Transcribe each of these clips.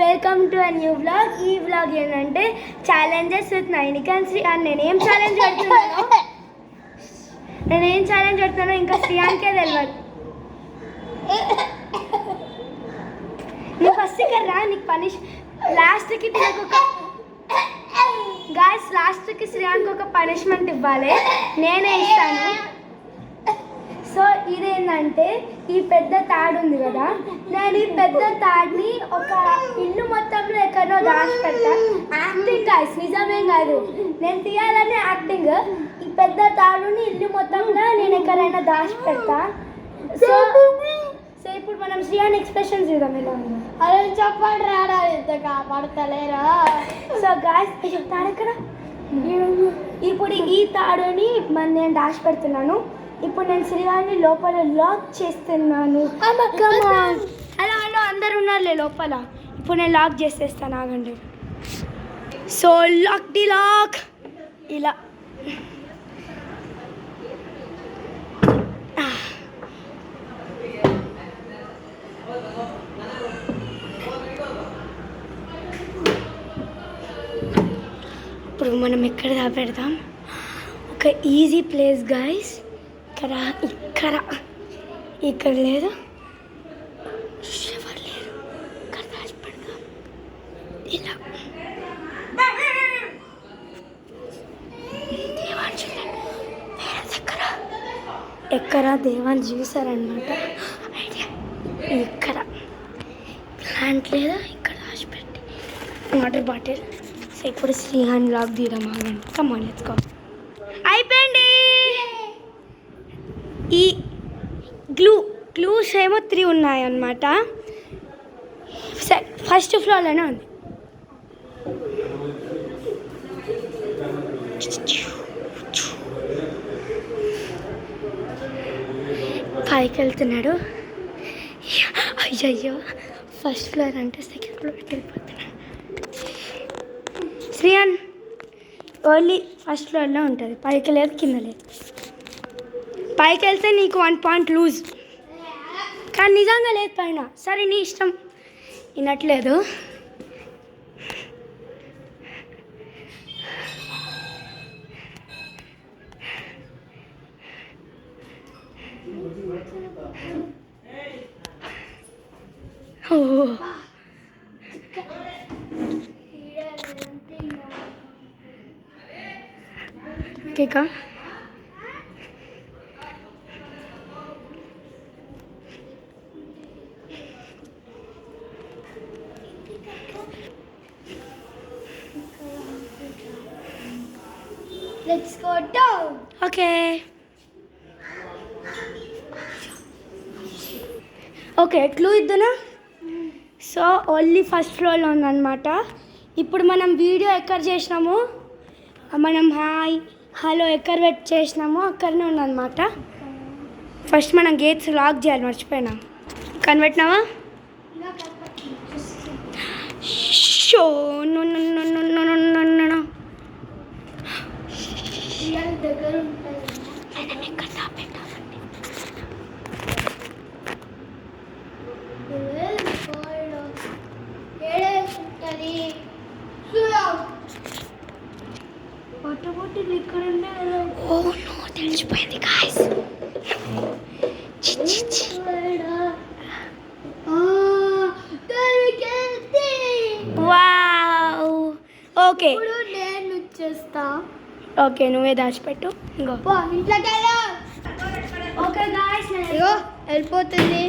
Welcome to a new vlog. ఈ vlog ఏంటంటే challenges with Nainika and Sri. And నేనేం challenge పెడుతున్నానో ఇంకా శ్రీయానికే తెలియదు. నువ్వు ఫస్ట్ ఇక్కడ రా, నీకు పనిష్ లాస్ట్కి గాయస్ లాస్ట్కి శ్రీయానికి ఒక పనిష్మెంట్ ఇవ్వాలి, నేనే ఇస్తాను. సో ఇదేంటంటే ఈ పెద్ద తాడు ఉంది కదా, నేను ఈ పెద్ద తాడుని ఒక ఇల్లు మొత్తంలో ఎక్కడో దాచి పెడతా. యాక్టింగ్ గాయస్, నిజమేం కాదు, నేను తీయాలనే యాక్టింగ్. ఈ పెద్ద తాడుని ఇల్లు మొత్తంలో నేను ఎక్కడైనా దాచి పెడతా. సో ఇప్పుడు మనం శ్రీయాని ఎక్స్ప్రెషన్స్ చూద్దాం ఎలా ఉందో. అదే చెప్పండి రాడా, ఎంత కాపాడతలేరా. సో గాయస్ తాడు ఎక్కడ, ఇప్పుడు ఈ తాడుని నేను దాచి పెడుతున్నాను. ఇప్పుడు నేను శ్రీయాన్ని లోపల లాక్ చేస్తున్నాను. హలో హలో అందరు ఉన్నారులే లోపల. ఇప్పుడు నేను లాక్ చేసేస్తాను, ఆగండి. సో లాక్ ది లాక్ ఇలా. ఇప్పుడు మనం ఎక్కడ దాపెడదాం, ఒక ఈజీ ప్లేస్ గాయస్. ఇక్కడ లేదు, ఎవరు లేరు, ఇక్కడ దాచి పెడదాం ఇలా. దేవాన్ చూడండి, ఎక్కడ దేవాన్ చూసారనమాట. ఐడియా ఇక్కడ ప్లాంట్ లేదా, ఇక్కడ దాచిపెట్టి వాటర్ బాటిల్. సో ఇప్పుడు శ్రీహాన్ లాక్ తీయడం, ఆగండి. Come on let's go. అయిపోయింది. ఈ గ్లూస్ ఏమో 3 ఉన్నాయన్నమాట. ఫస్ట్ ఫ్లోర్లోనే ఉంది. పైకి వెళ్తున్నాడు. అయ్యయ్యో, ఫస్ట్ ఫ్లోర్ అంటే సెకండ్ ఫ్లోర్కి వెళ్ళిపోతున్నాడు. శ్రీయాన్ ఓన్లీ ఫస్ట్ ఫ్లోర్లో ఉంటుంది, పైకి లేదు కింద లేదు. పైకి వెళ్తే నీకు 1 పాయింట్ లూజ్, కానీ నిజంగా లేదు పైన. సరే నీ ఇష్టం, వినట్లేదు. ఓకేకా, let's go down. Okay okay clue ఇద్దునా. సో ఓన్లీ ఫస్ట్ ఫ్లోర్లో ఉందన్నమాట. ఇప్పుడు మనం వీడియో ఎక్కడ చేసినాము, మనం హాయ్ హలో ఎక్కడ చేసినామో అక్కడనే ఉందన్నమాట. ఫస్ట్ మనం గేట్స్ లాక్ చేయాలి, మర్చిపోయినా. కనిపెట్టినావా? షో దగ్గర ఉంటుంది. ఓ నో, తెలిసిపోయింది గాయ్స్. వావ్, ఓకే నేను చేస్తా. ఓకే నువ్వే దాచిపెట్టు. ఇంకో ఇంట్లోకి. ఓకే గాయ్స్, ఇగో వెళ్ళిపోతుంది,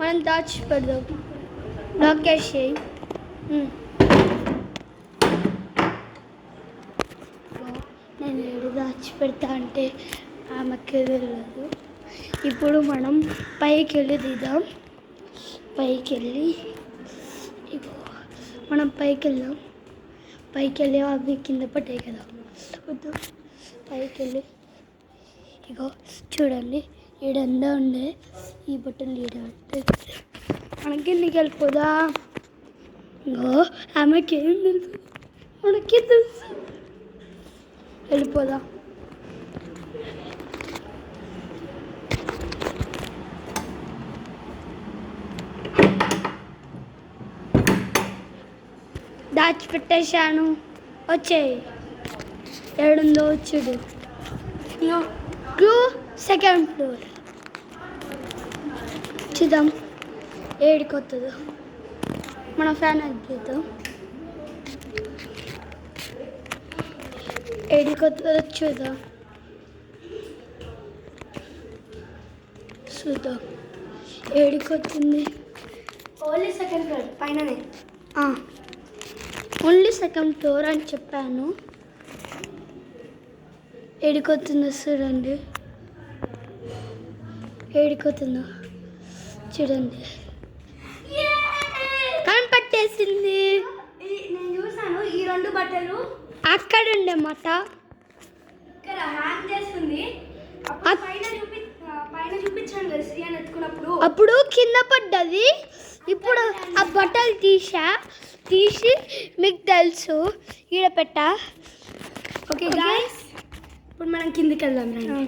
మనం దాచి పెడదాం. లాక్ చేసేయి. నేను ఏడు దాచి పెడతా అంటే ఆమెకి తెలియదు. ఇప్పుడు మనం పైకి వెళ్ళి దిద్దాం. పైకి వెళ్ళి ఇగో మనం పైకి వెళ్దాం. పైకి వెళ్ళి అవి కింద పట్టాయి కదా, వద్దు. పైకి వెళ్ళి ఇగో చూడండి, ఈడంతా ఉండే ఈ బట్టలు ఈడ మనం కిందికి వెళ్ళిపోదా. ఇంకో ఆమెకి ఏం తెలుసు, మనకి తెలుసు. వెళ్ళిపోదా. దాచిపెట్టేశాను. వచ్చేయి. ఏడుందో చూడు. Clue second floor. చూద్దాం ఏడికొస్తుందో. మన ఫ్యాన్ అద్భుతం. ఏడికొస్తుందో చూద్దాం. చూద్దాం ఏడికొస్తుంది. ఓన్లీ సెకండ్ ఫ్లోర్ పైననే. ఓన్లీ సెకండ్ ఫ్లోర్ అని చెప్పాను. ఏడికొస్తుందో చూడండి. ఏడికొతుందో చూడండి. కనిపట్టేసింది. నేను చూసాను ఈ రెండు బట్టలు అక్కడ ఉండే మాట. ఇక్కడ హ్యాంగ్ చేస్తుంది. పైన చూపించాను కదా శ్రీ అని ఎత్తుకున్నప్పుడు. అప్పుడు కింద పడ్డది. ఇప్పుడు ఆ బట్టలు తీసి మీకు తెలుసు ఈడ పెట్టా. ఓకే గాయ్స్, ఇప్పుడు మనం కిందికి వెళ్దాం రండి.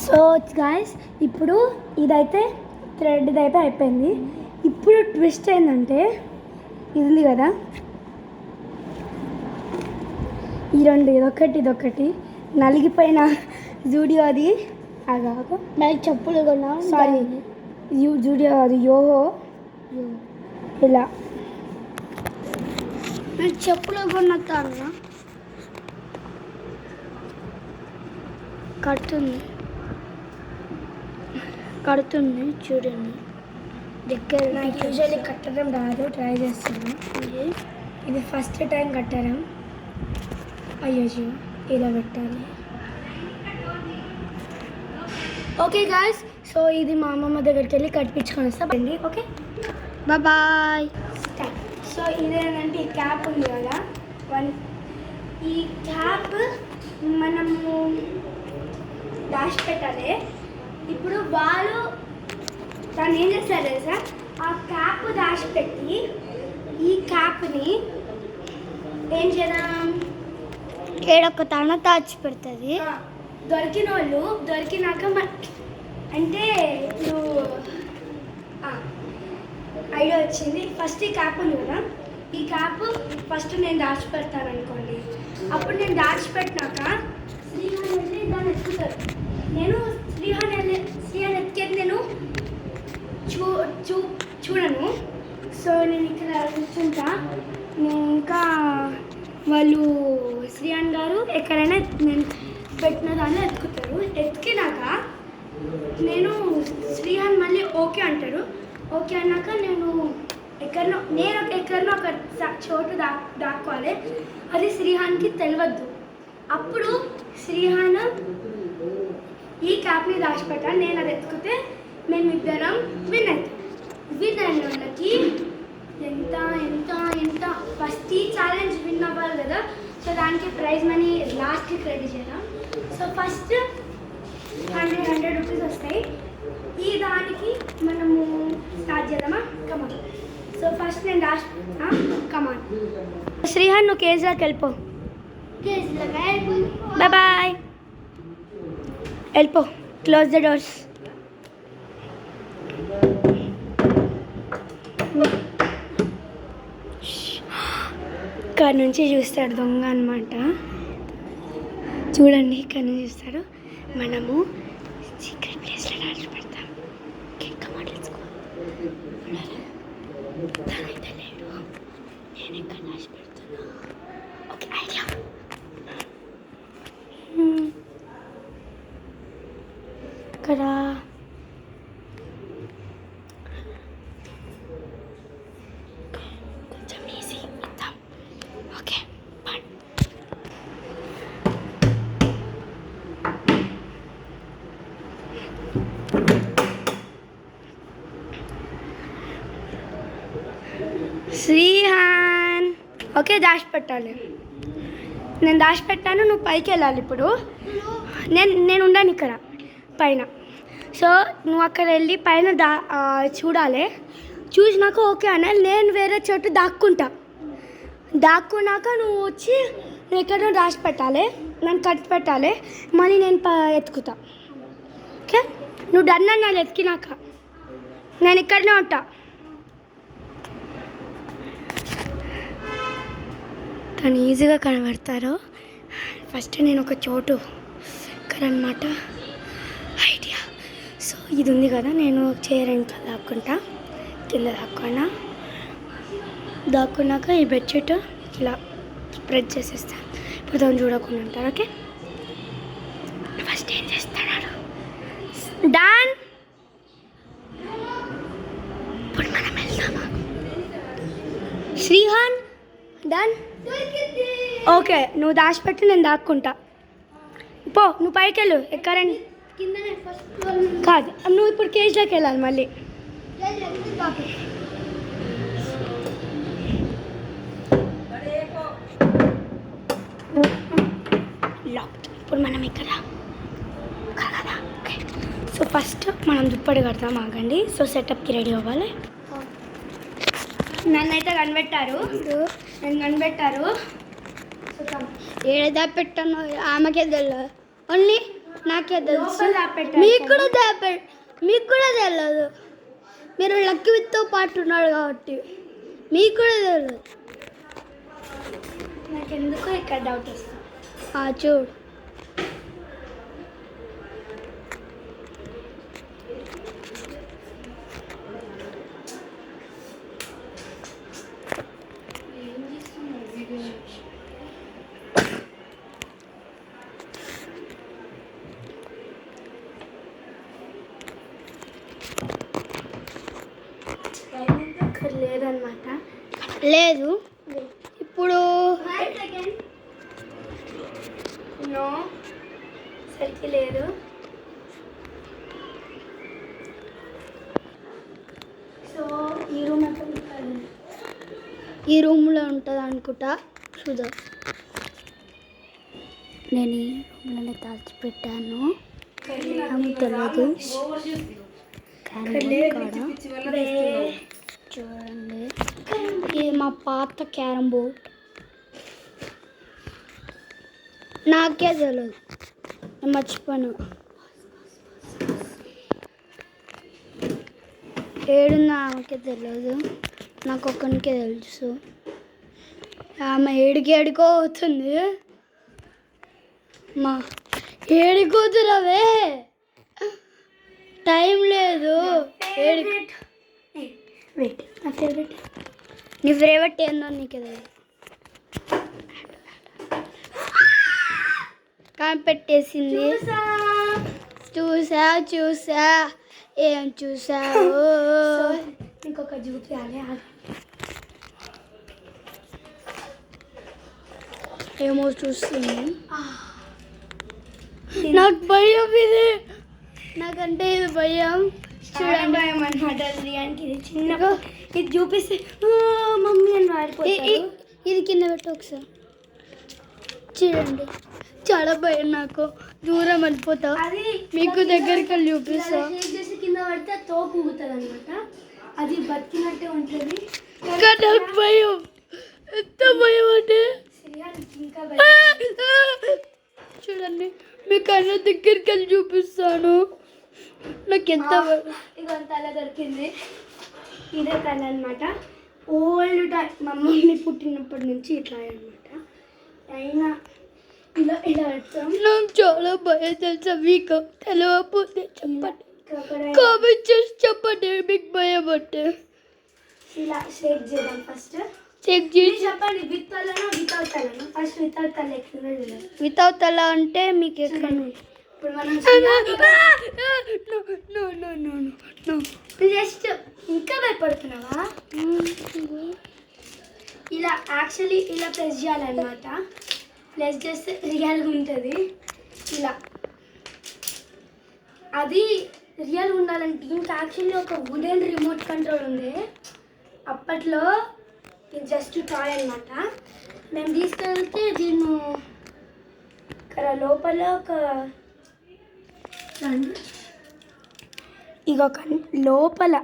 సో గాయ్స్, ఇప్పుడు ఇదైతే థ్రెడ్ అయితే అయిపోయింది. ఇప్పుడు ట్విస్ట్ ఏంటంటే ఇది ఉంది కదా, ఈ రెండు ఇదొకటి నలిగిపోయిన జూడియో అది అగా నాకు చెప్పులు కొన్నా. సారీ జూడియో అది యోహో ఇలా నేను చెప్పులు కొన్నా. కడుతుంది చూడండి. దగ్గర నాకు యూజువల్లీ కట్టడం రాదు, ట్రై చేస్తున్నాను. ఇది ఫస్ట్ టైం కట్టడం. అయ్యో ఇలా పెట్టాలి. ఓకే గాయ్స్, సో ఇది మా అమ్మమ్మ దగ్గరికి వెళ్ళి కట్టించుకొని వస్తాండి. Okay bye. సో ఇదేంటంటే ఈ క్యాప్ ఉంది కదా, ఈ క్యాప్ మనము దాచి పెట్టాలి. ఇప్పుడు వాళ్ళు దాన్ని ఏం చేస్తారు తెలుసా, ఆ క్యాప్ దాచిపెట్టి ఈ క్యాప్ని ఏం చేద్దాం, ఏడొక్క తాన దాచి పెడుతుంది. దొరికిన వాళ్ళు దొరికినాక అంటే ఇప్పుడు ఐడియా వచ్చింది. ఫస్ట్ ఈ క్యాప్ ఉంది కదా, ఈ క్యాప్ ఫస్ట్ నేను దాచిపెడతాను అనుకోండి. అప్పుడు నేను దాచిపెట్టినాక శ్రీహాన్ వెళ్ళి దాన్ని ఎత్తుతారు. నేను శ్రీహాన్ ఎత్తికేది నేను చూడను. సో నేను ఇక్కడ కూర్చుంటా. ఇంకా వాళ్ళు శ్రీహాన్ గారు ఎక్కడైనా నేను పెట్టిన దాన్ని ఎత్తుకుతారు. ఎత్తికినాక నేను శ్రీహాన్ మళ్ళీ ఓకే అంటారు. ఓకే అన్నాక నేను ఎక్కడనో ఒక చోటు దాక్కోవాలి. అది శ్రీహాన్కి తెలియద్దు. అప్పుడు శ్రీహాన్ ఈ క్యాప్ని దాచిపెట్టాలి. నేను అది ఎత్తుకుతే మేమిద్దరం విన్ అవుతాం. విన్ అయిన వాళ్ళకి ఎంత ఎంత ఎంత ఫస్ట్ ఈ ఛాలెంజ్ విన్ అవ్వాలి కదా. సో దానికి ప్రైజ్ మనీ లాస్ట్కి రెడీ చేద్దాం. సో ఫస్ట్ 100 రూపీస్ వస్తాయి. ఈ దానికి మనము స్టార్ట్ చేద్దామా? కమాన్. సో ఫస్ట్ నేను కమాన్. శ్రీహాన్ నువ్వు కేజీలోకి వెళ్ళిపో. బాయ్. వెళ్ళిపో. Close the doors. ఇక్కడ నుంచి చూస్తాడు దొంగ అనమాట. చూడండి, ఇక్కడ నుంచి చూస్తాడు. మనము సీక్రెట్ ప్లేస్లో దాచి పెడతాం. Come on let's go. తనైతే లేడు, నేను ఇక్కడ దాచి పెడుతున్నా. Okay idea. ఇక్కడ కొంచెం ఈజీ ఇద్దాం. ఓకే శ్రీహాన్. ఓకే దాచిపెట్టాలి. నేను దాచిపెట్టాను, నువ్వు పైకి వెళ్ళాలి. ఇప్పుడు నేను ఉండాను ఇక్కడ పైన. సో నువ్వు అక్కడ వెళ్ళి పైన చూడాలి. చూసినాక ఓకే అన్న నేను వేరే చోటు దాక్కున్నాక నువ్వు వచ్చి నువ్వు ఎక్కడో దాచిపెట్టాలి, నన్ను కట్టి పెట్టాలి. మళ్ళీ నేను ఎత్తుకుతా. ఓకే నువ్వు డన్ అన్నాను. ఎత్తికినాక నేను ఇక్కడనే ఉంటా. ఎట్లా ఈజీగా కనబడతారో ఫస్ట్ నేను ఒక చోటు ఇక్కడ అనమాట ఐడియా. సో ఇది ఉంది కదా, నేను చైర్ ఇంకా దాక్కుంటా, కింద దాక్కున్నాక ఈ బెడ్షీట్ ఇలా స్ప్రెడ్ చేసేస్తాను. ఇప్పుడు దాన్ని చూడకుండా ఉంటారు. ఓకే, ఫస్ట్ ఏం చేస్తున్నాడు డాన్. ఇప్పుడు మనం వెళ్దామా శ్రీహాన్? డన్. ఓకే, నువ్వు దాచిపెట్టి నేను దాక్కుంటా. పో, నువ్వు పైకి వెళ్ళు. ఎక్కరండి కాదు, నువ్వు ఇప్పుడు కేజ్లోకి వెళ్ళాలి మళ్ళీ. లాక్డ్. ఇప్పుడు మనం ఇక్కడ కదా. ఓకే, సో ఫస్ట్ మనం దుప్పటి కడతాం. ఆగండి. సో సెటప్కి రెడీ అవ్వాలి. నన్నైతే కనిపెట్టారు, నన్ను కనిపెట్టారు. ఏడా పెట్టాను ఆమెకే తెలియదు, ఓన్లీ నాకే తెలుసు. మీకు కూడా తెలియదు. మీరు లక్కీ విత్తో పాటు ఉన్నాడు కాబట్టి మీకు కూడా తెలియదు. నాకెందుకో ఇక్కడ డౌట్ వస్తుంది. చూడు, ఇక్కడ లేదనమాట. లేదు ఇప్పుడు నో, సరికి లేదు. సో ఈ రూమ్ ఎక్కడ ఉంటుంది? ఈ రూమ్లో ఉంటుంది అనుకుంటా. చూద్దాం. నేను ఈ రూమ్లోనే దాచిపెట్టాను, తెలియదు. చూడండి, ఇది మా పాత క్యారమ్ బోర్డ్. నాకే తెలియదు, నేను మర్చిపోయాను. ఏడున్నా ఆమెకే తెలియదు, నాకు ఒక్కనికే తెలుసు. ఆమె ఏడికో అవుతుంది. మా ఏడికోతురావే, టైం లేదు. వెయిట్, నా ఫేవరెట్. నీ ఫేవరెట్ ఏందో నీకే తెలియదు. కనిపెట్టేసింది. చూసా ఏం చూసావు? ఇంకొక చూపించాలి. ఏమో చూస్తుంది. నాకు భయం ఇది, నాకంటే ఇది భయం. చూడండి, భయం అనమాట. అంటే ఇది చిన్న, ఇది చూపిస్తే మమ్మీ అని వాడిపోయి. ఇది కింద పెట్టు ఒకసారి. చూడండి, చాలా భయం నాకు. దూరం వెళ్ళిపోతా. అది మీకు దగ్గరికి వెళ్ళి చూపిస్తా. చేసి కింద పడితే తోపు ఊగుతుంది అనమాట. అది బతికినట్టే ఉంటుంది. నాకు భయం, ఎంత భయం అంటే. ఇంకా చూడండి, మీ కళ్ళ దగ్గరికి వెళ్ళి చూపిస్తాను. నాకు ఎంత ఇదంతా అలా దొరికింది. ఇదే కళ అనమాట. ఓల్డ్ టైం మమ్మల్ని పుట్టినప్పటి నుంచి ఇట్లా అనమాట. అయినా ఇలా పెడతాం. నాకు చాలా భయం తెలుసా. మీకు తెలియకపోతే చెప్పండి, కామెంట్ చేసి చెప్పండి మీకు భయం అంటే. ఇలా షేక్ చేద్దాం. ఫస్ట్ చెక్ చేసి చెప్పండి, విత్ అల్లనా వితౌట్ అల్లనా? ఫస్ట్ వితౌట్ అల్ల ఎక్కిందో చూద్దాం. వితౌట్ అలా అంటే మీకు ఎక్కడ ఇప్పుడు మనం జస్ట్ ఇంకా భయపడుతున్నావా? ఇలా యాక్చువల్లీ ఇలా ప్రెస్ చేయాలన్నమాట. ప్రెస్ చేస్తే రియల్గా ఉంటుంది. ఇలా అది రియల్గా ఉండాలంటే ఇంకా యాక్చువల్లీ ఒక వుడెన్ రిమోట్ కంట్రోల్ ఉంది అప్పట్లో. ఇది జస్ట్ టాయ్ అనమాట. మేము తీసుకెళ్తే దీన్ని ఇక్కడ లోపల ఒక ఇక ఒక లోపల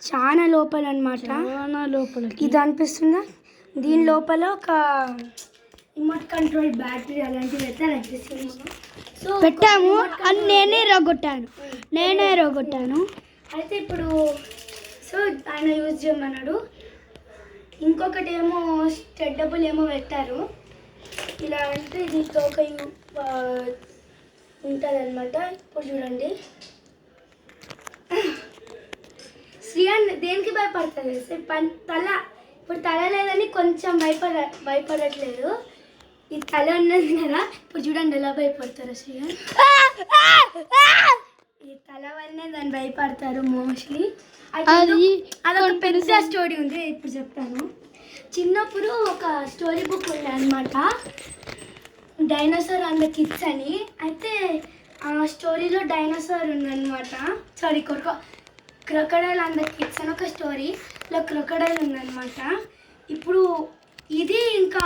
చాలా లోపల అనమాట. చాలా లోపల ఇది అనిపిస్తుందా? దీని లోపల ఒక రిమోట్ కంట్రోల్ బ్యాటరీ అలాంటివి అయితే అనిపిస్తుంది. సో పెట్టాము అని నేనే రగొట్టాను. అయితే ఇప్పుడు సో ఆయన యూజ్ చేయమన్నాడు. ఇంకొకటి ఏమో స్టెడ్డబుల్ ఏమో పెట్టారు. ఇలా అంటే ఇది తోక ఉంటుంది అనమాట. ఇప్పుడు చూడండి శ్రీయాన్ దేనికి భయపడుతుంది తల. ఇప్పుడు తల లేదని కొంచెం భయపడట్లేదు. ఈ తల ఉన్నది కదా, ఇప్పుడు చూడండి ఎలా భయపడతారు శ్రీయాన్. ఈ తల వల్లనే దాన్ని భయపడతారు మోస్ట్లీ. అదొక పెద్ద స్టోరీ ఉంది, ఇప్పుడు చెప్తాను. చిన్నప్పుడు ఒక స్టోరీ బుక్ ఉంది అనమాట, డైనోసార్ అండ్ ద కిడ్స్ అని. అయితే ఆ స్టోరీలో డైనోసార్ ఉందన్నమాట. Sorry, crocodile and the kids అని ఒక స్టోరీలో క్రొకడైల్ ఉందన్నమాట. ఇప్పుడు ఇది ఇంకా